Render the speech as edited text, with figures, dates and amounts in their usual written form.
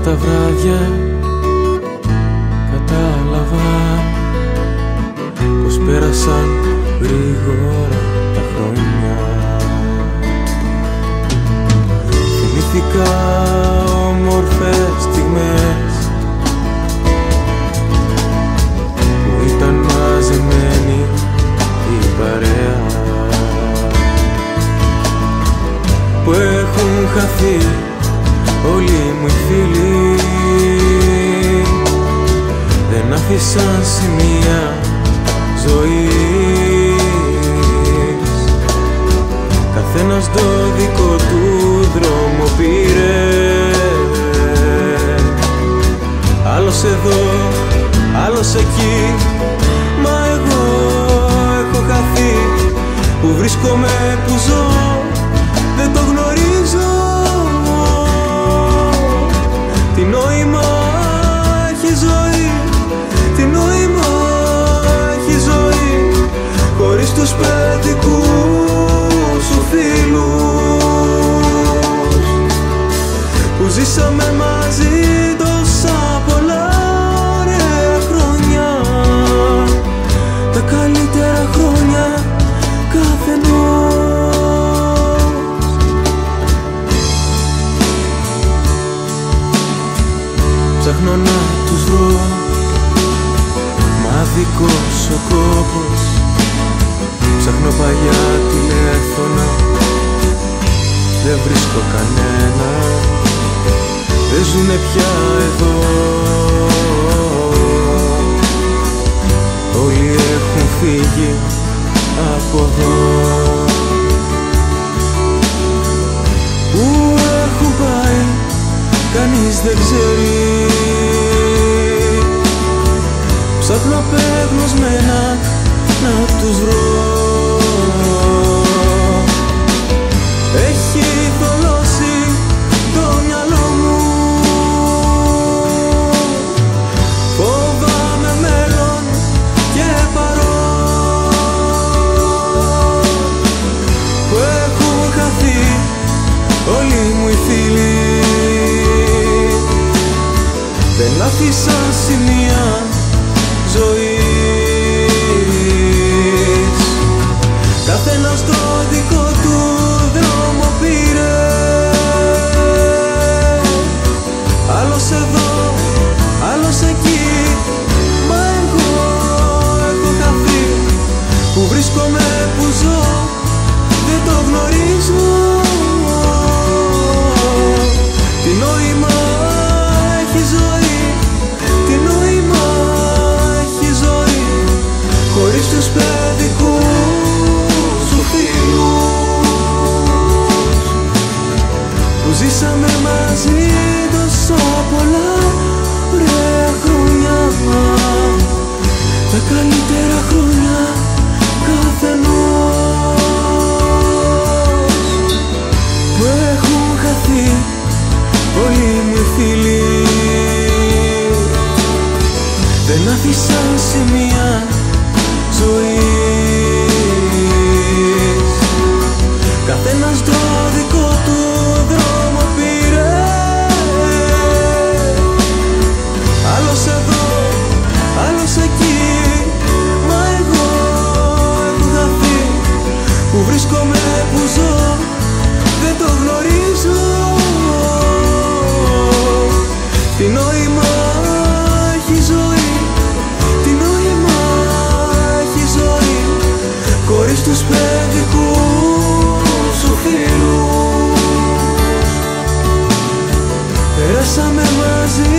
τα βράδια κατάλαβα πως πέρασαν γρήγορα τα χρόνια. Θυμήθηκα όμορφες στιγμές που ήταν μαζεμένη η παρέα, που έχουν χαθεί όλοι μου οι φίλοι, δεν άφησαν σημεία ζωής. Καθένας το δικό του δρόμο πήρε, άλλος εδώ, άλλος εκεί, μα εγώ έχω χαθεί. Που βρίσκομαι, που ζω, δεν το γνωρίζω. Τι νόημα έχει ζωή, τι νόημα έχει ζωή, χωρίς τους παιδικούς σου φίλους που ζήσαμε μαζί τόσα πολλά ωραία χρόνια, τα καλύτερα χρόνια καθενός. Ψάχνω να τους βρω, μα δικός ο κόπος. Ψάχνω παλιά τηλέφωνα, δεν βρίσκω κανένα, δεν ζουνε πια εδώ. Όλοι έχουν φύγει από εδώ. Πού έχουν πάει, κανείς δεν ξέρει. Ψάχνω απεγνωσμένα να τους βρω. Έχει θολώσει το μυαλό μου, φοβάμαι μέλλον και παρόν, που έχουν χαθεί όλοι μου οι φίλοι, δεν άφησαν σημεία ζωής. Καθένας το δικό του δρόμο πήρε, άλλος εδώ, άλλος εκεί, μα εγώ έχω χαθεί. Που βρίσκομαι, που ζω, δεν το γνωρίζω. Τι νόημα έχει ζωή, τι νόημα έχει ζωή, χωρίς τους παιδικούς σου φίλους που ζήσαμε μαζί τόσα πολλά ωραία χρόνια, τα καλύτερα χρόνια καθενός, που έχουν χαθεί όλοι μου οι φίλοι, δεν άφησαν σημεία ζωής. Καθένας το δικό του δρόμο πήρε, άλλος εδώ, άλλος εκεί, μα εγώ έχω χαθεί. Που βρίσκομαι, που ζω, δεν το γνωρίζω. Τι νόημα έχει ζωή, τι νόημα έχει ζωή, χωρίς τους παιδικούς σου φίλους. Πέρασαμε μαζί